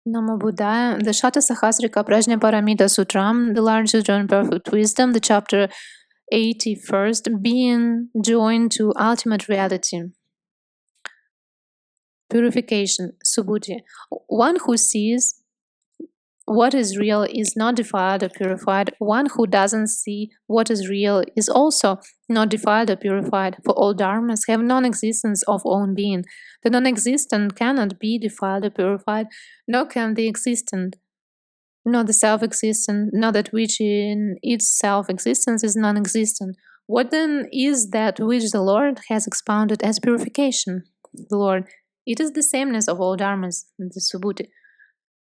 Namo Buddhaya, the Satasahasrika Prajnaparamita Sutram, the large Sutra on perfect wisdom, the chapter 81st, being joined to ultimate reality. Purification, Subhuti. One who sees what is real is not defiled or purified. One who doesn't see what is real is also not defiled or purified, for all dharmas have non-existence of own being. The non-existent cannot be defiled or purified, nor can the existent, nor the self-existent, nor that which in its self-existence is non-existent. What then is that which the Lord has expounded as purification? The Lord, it is the sameness of all dharmas, the Subhuti.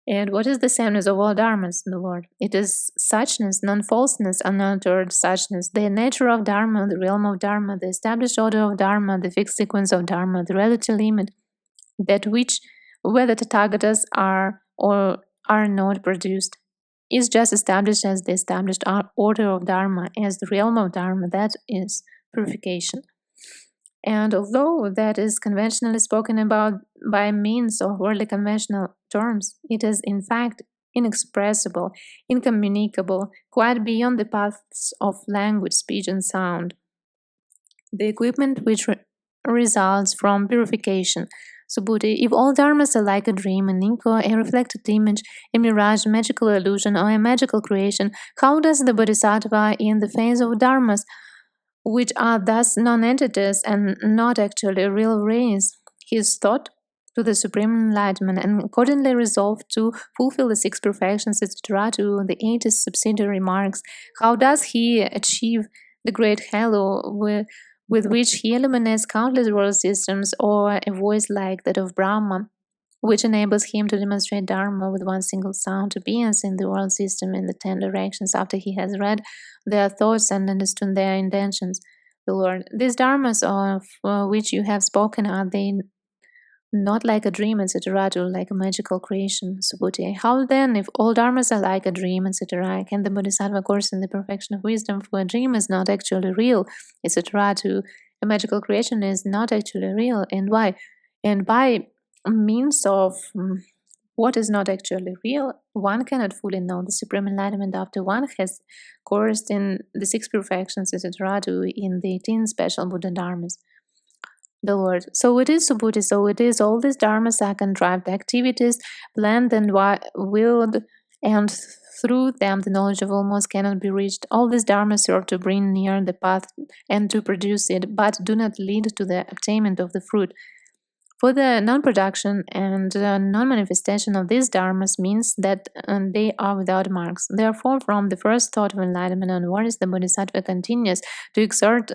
And what is the sameness of all dharmas, the Lord? It is suchness, nonfalseness, unaltered suchness, the nature of dharma, the realm of dharma, the established order of dharma, the fixed sequence of dharma, the relative limit, that which, whether Tathagatas are or are not produced, is just established as the established order of dharma, as the realm of dharma, that is purification. And although that is conventionally spoken about by means of worldly conventional terms, it is in fact inexpressible, incommunicable, quite beyond the paths of language, speech, and sound. The equipment which results from purification. Subhuti, if all dharmas are like a dream, an ink, or a reflected image, a mirage, magical illusion, or a magical creation, how does the bodhisattva in the face of dharmas, which are thus non-entities and not actually real rays, his thought to the supreme enlightenment, and accordingly resolved to fulfill the six perfections, etc., to the 80 subsidiary marks, how does he achieve the great halo with which he illuminates countless world systems, or a voice like that of Brahma, which enables him to demonstrate Dharma with one single sound to beings in the world system in the 10 directions after he has read their thoughts and understood their intentions? The Lord, these dharmas of which you have spoken, are they not like a dream, etc., to like a magical creation? Subhuti, how then, if all dharmas are like a dream, etc., can the bodhisattva course in the perfection of wisdom, for a dream is not actually real, etc., to a magical creation is not actually real? And why? And by means of what is not actually real, one cannot fully know the supreme enlightenment after one has coursed in the six perfections, etc., to in the 18 special Buddha dharmas. The Lord, so it is, Subhuti, so it is. All these dharmas are contrived activities, planned and willed, and through them the knowledge of almost cannot be reached. All these dharmas serve to bring near the path and to produce it, but do not lead to the attainment of the fruit. For the non-production and non-manifestation of these dharmas means that they are without marks. Therefore, from the first thought of enlightenment onwards, the bodhisattva continues to exert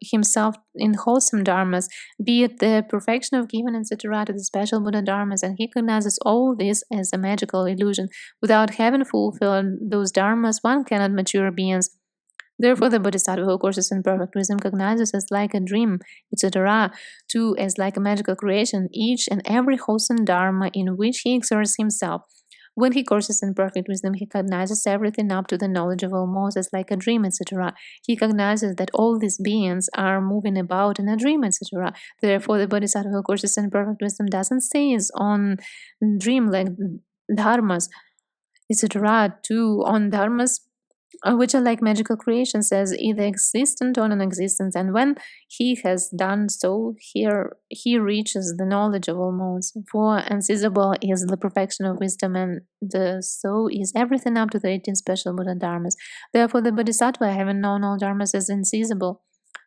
himself in wholesome dharmas, be it the perfection of giving, etc., to the special Buddha dharmas, and he recognizes all this as a magical illusion. Without having fulfilled those dharmas, one cannot mature beings. Therefore, the bodhisattva who courses in perfect wisdom cognizes as like a dream, etc., too as like a magical creation, each and every wholesome dharma in which he exerts himself. When he courses in perfect wisdom, he cognizes everything up to the knowledge of almost as like a dream, etc. He cognizes that all these beings are moving about in a dream, etc. Therefore, the bodhisattva who courses in perfect wisdom doesn't seize on dream like dharmas, etc., too on dharmas which are like magical creations, as either existent or non-existent, and when he has done so, here he reaches the knowledge of all modes. For unseizable is the perfection of wisdom, and so is everything up to the 18 special Buddha dharmas. Therefore, the bodhisattva, having known all dharmas as unseizable,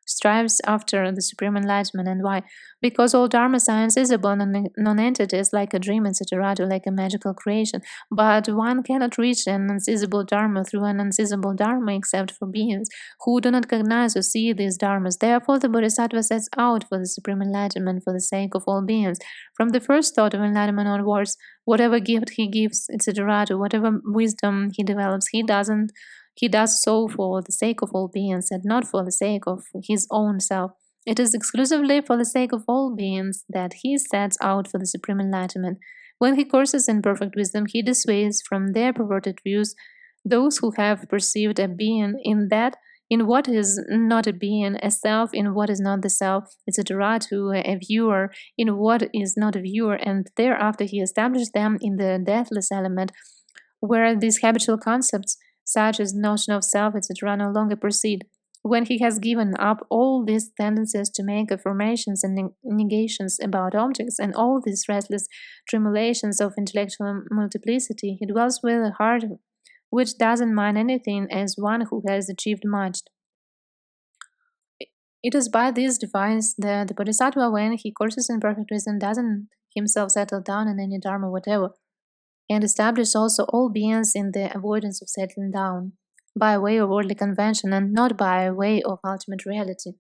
strives after the supreme enlightenment. And why? Because all dharmas are unseizable, non-entities, like a dream, etc., to like a magical creation. But one cannot reach an unseizable dharma through an unseizable dharma except for beings who do not recognize or see these dharmas. Therefore, the bodhisattva sets out for the supreme enlightenment for the sake of all beings. From the first thought of enlightenment onwards, whatever gift he gives, etc., to whatever wisdom he develops, he does so for the sake of all beings and not for the sake of his own self. It is exclusively for the sake of all beings that he sets out for the supreme enlightenment. When he courses in perfect wisdom, he dissuades from their perverted views those who have perceived a being in that in what is not a being, a self in what is not the self, etc., to a viewer in what is not a viewer, and thereafter he established them in the deathless element, where these habitual concepts, such as notion of self, etc., no longer proceed. When he has given up all these tendencies to make affirmations and negations about objects and all these restless tremulations of intellectual multiplicity, he dwells with a heart which doesn't mind anything as one who has achieved much. It is by this device that the Bodhisattva, when he courses in perfect reason, doesn't himself settle down in any dharma whatever, and establish also all beings in the avoidance of settling down, by way of worldly convention and not by way of ultimate reality.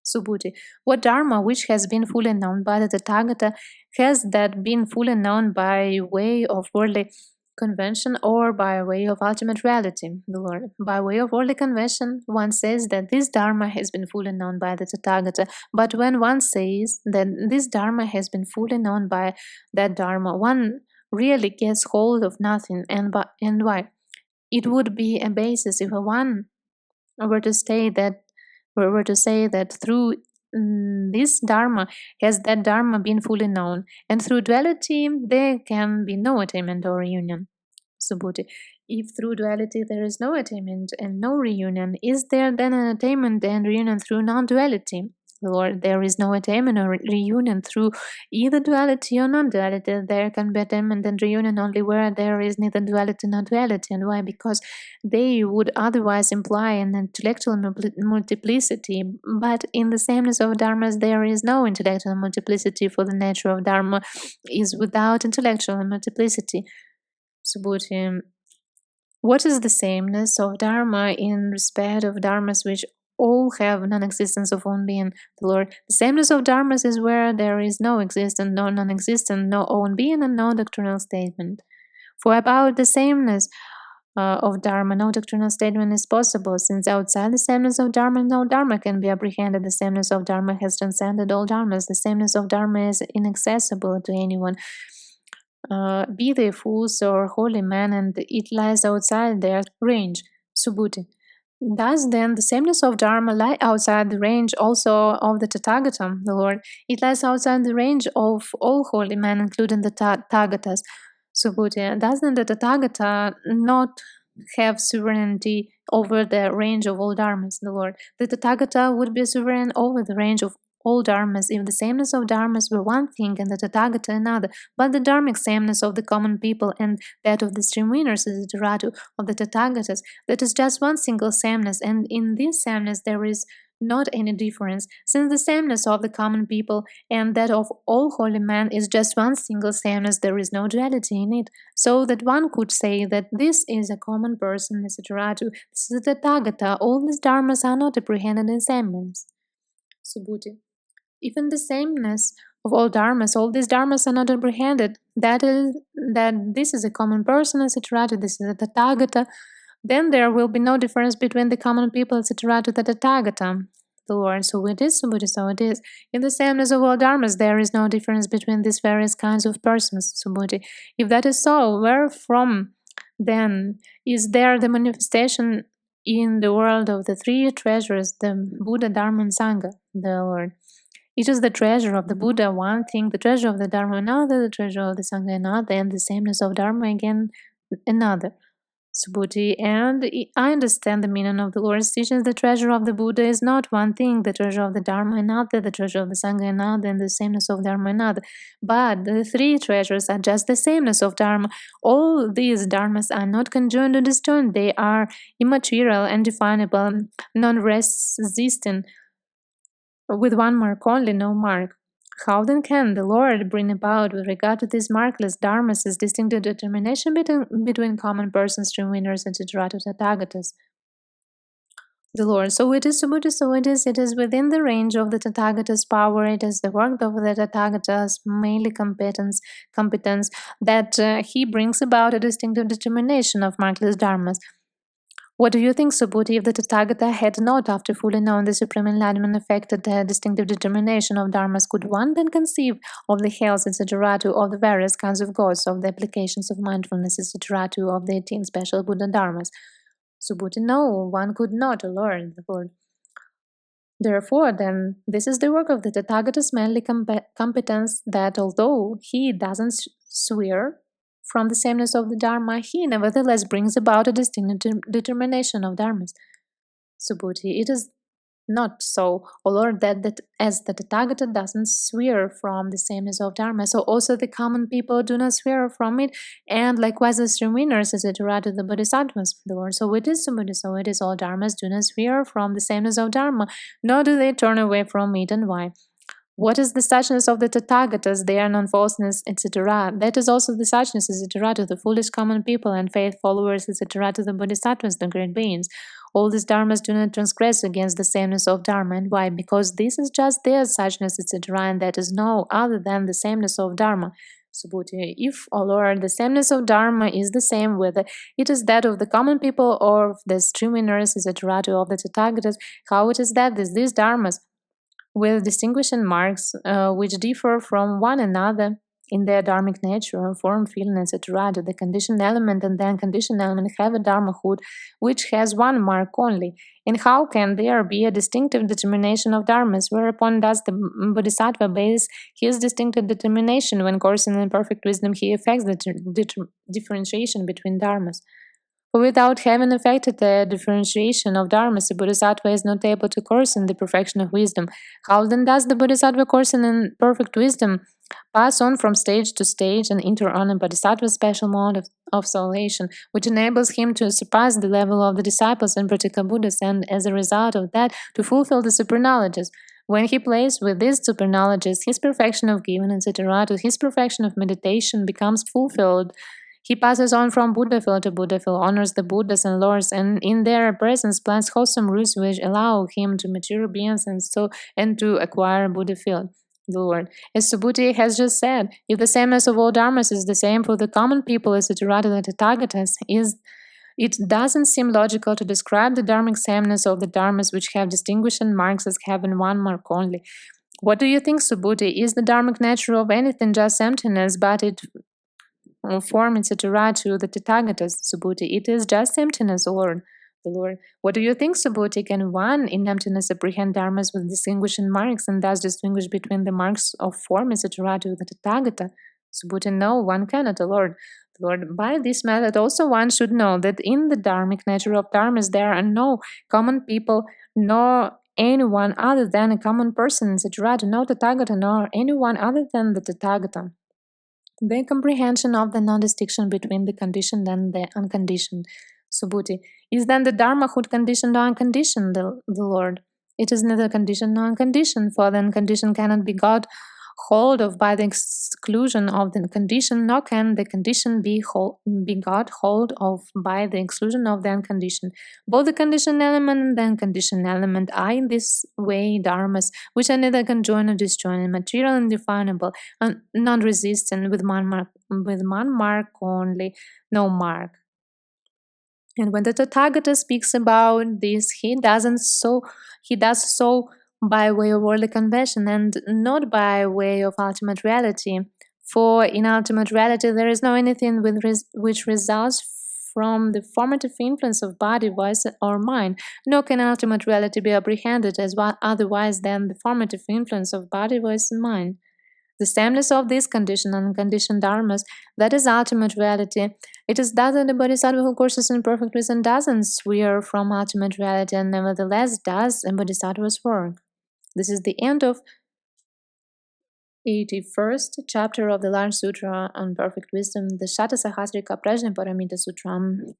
Subhuti. What dharma which has been fully known by the Tathagata has that been fully known by way of worldly convention or by way of ultimate reality, TheLord? By way of worldly convention, one says that this dharma has been fully known by the Tathagata, but when one says that this dharma has been fully known by that dharma, one really gets hold of nothing. And why? It would be a basis if one were to say that through this dharma has that dharma been fully known, and through duality there can be no attainment or reunion. Subhuti. If through duality there is no attainment and no reunion, is there then an attainment and reunion through non-duality? Lord, there is no attainment or reunion through either duality or non-duality. There can be attainment and reunion only where there is neither duality nor duality. And why? Because they would otherwise imply an intellectual multiplicity. But in the sameness of dharmas, there is no intellectual multiplicity, for the nature of dharma is without intellectual multiplicity. Subhuti. What is the sameness of dharma in respect of dharmas which all have non-existence of own being, TheLord? The sameness of dharmas is where there is no existent, no non-existent, no own being, and no doctrinal statement. For about the sameness of dharma, no doctrinal statement is possible, since outside the sameness of dharma, no dharma can be apprehended. The sameness of dharma has transcended all dharmas. The sameness of dharma is inaccessible to anyone. Be they fools or holy men, and it lies outside their range. Subhuti. Does then the sameness of Dharma lie outside the range also of the Tathagata, TheLord? It lies outside the range of all holy men, including the Tathagatas. Subhuti. Doesn't the Tathagata not have sovereignty over the range of all dharmas, TheLord? The Tathagata would be sovereign over the range of all dharmas if the sameness of dharmas were one thing and the Tathagata another, but the dharmic sameness of the common people and that of the stream winners, etc., of the Tathagatas, that is just one single sameness, and in this sameness there is not any difference, since the sameness of the common people and that of all holy men is just one single sameness, there is no duality in it, so that one could say that this is a common person, etc., this is the Tathagata. All these dharmas are not apprehended in sameness. Subhuti. Even the sameness of all dharmas, all these dharmas are not apprehended. That is, that this is a common person, etc., this is a Tathagata. Then there will be no difference between the common people, etc., to the Tathagata, TheLord. So it is, Subhuti, so it is. In the sameness of all dharmas, there is no difference between these various kinds of persons, Subhuti. If that is so, wherefrom then is there the manifestation in the world of the three treasures, the Buddha, Dharma, and Sangha, TheLord? It is the treasure of the Buddha one thing, the treasure of the Dharma another, the treasure of the Sangha another, and the sameness of Dharma again another. Subhuti. And I understand the meaning of the Lord's teachings. The treasure of the Buddha is not one thing, the treasure of the Dharma another, the treasure of the Sangha another, and the sameness of Dharma another. But the three treasures are just the sameness of Dharma. All these Dharmas are not conjoined or disjoined. They are immaterial, undefinable, non-resisting, with one mark only, no mark. How then can the Lord bring about, with regard to these markless dharmas, this distinctive determination between common persons, stream winners, etc., to Tathagatas? TheLord. So it is, Subhuti, so it is within the range of the Tathagata's power, it is the work of the Tathagata's mainly competence that he brings about a distinctive determination of markless dharmas. What do you think, Subhuti, if the Tathagata had not, after fully known the Supreme Enlightenment, affected the distinctive determination of dharmas, could one then conceive of the hells, etc., of the various kinds of gods, of the applications of mindfulness, etc., of the 18 special Buddha dharmas? Subhuti, no, one could not, O Lord, the Lord. Therefore, then, this is the work of the Tathagatas' manly competence, that although he doesn't swear from the sameness of the Dharma, he nevertheless brings about a distinct determination of Dharmas. Subhuti, it is not so, O Lord, that as the Tathagata doesn't swear from the sameness of Dharma, so also the common people do not swear from it, and likewise the stream winners, etc., to the Bodhisattvas, the Lord. So it is Subhuti, so it is all Dharmas do not swear from the sameness of Dharma, nor do they turn away from it, and why? What is the suchness of the Tathagatas, their nonfalseness, etc.? That is also the suchness, etc., to the foolish common people and faith followers, etc., to the Bodhisattvas, the great beings. All these dharmas do not transgress against the sameness of Dharma. And why? Because this is just their suchness, etc., and that is no other than the sameness of Dharma. Subhuti, if, O Lord, the sameness of Dharma is the same whether it is that of the common people or of the stream winners, etc., of the Tathagatas, how it is that these dharmas, with distinguishing marks which differ from one another in their dharmic nature, form, feeling, etc., the conditioned element and the unconditioned element have a dharmahood which has one mark only. And how can there be a distinctive determination of dharmas? Whereupon does the bodhisattva base his distinctive determination when coursing in perfect wisdom he effects the differentiation between dharmas? For without having effected the differentiation of dharmas, the bodhisattva is not able to course in the perfection of wisdom. How then does the bodhisattva coursing in perfect wisdom pass on from stage to stage and enter on a bodhisattva's special mode of salvation, which enables him to surpass the level of the disciples and practical Buddhas, and as a result of that, to fulfill the superknowledges? When he plays with these superknowledges, his perfection of giving, etc., to his perfection of meditation becomes fulfilled. He passes on from Buddhafield to Buddhafield, honors the Buddhas and Lords, and in their presence plants wholesome roots which allow him to mature beings and to acquire Buddhafield, the Lord. As Subhuti has just said, if the sameness of all dharmas is the same for the common people, etc., the Tathagatas, it doesn't seem logical to describe the dharmic sameness of the dharmas which have distinguishing marks as having one mark only. What do you think, Subhuti? Is the dharmic nature of anything just emptiness, but it form, etc., to the Tathagatas, Subhuti? It is just emptiness, Lord. The Lord. What do you think, Subhuti? Can one in emptiness apprehend dharmas with distinguishing marks and thus distinguish between the marks of form, etc., to the Tathagata? Subhuti, no, one cannot, the Lord. The Lord, by this method also one should know that in the dharmic nature of dharmas there are no common people, nor anyone other than a common person, etc., no Tathagata, nor anyone other than the Tathagata. The comprehension of the non-distinction between the conditioned and the unconditioned, Subhuti, is then the dharmahood conditioned or unconditioned, the Lord? It is neither conditioned nor unconditioned, for the unconditioned cannot be got hold of by the exclusion of the condition, nor can the condition be got hold of by the exclusion of the unconditioned. Both the conditioned element and the unconditioned element are in this way dharmas, which are neither conjoined nor disjoined, material and definable, and non-resistant, with one mark only, no mark. And when the Tathagata speaks about this, he does so by way of worldly convention and not by way of ultimate reality. For in ultimate reality, there is no anything which results from the formative influence of body, voice, or mind, nor can ultimate reality be apprehended as otherwise than the formative influence of body, voice, and mind. The sameness of these conditioned and unconditioned dharmas, that is ultimate reality. It is thus that the bodhisattva who courses in perfect wisdom doesn't swear from ultimate reality and nevertheless does a bodhisattva's work. This is the end of 81st chapter of the large sutra on perfect wisdom, the Satasahasrika Prajnaparamita Sutram.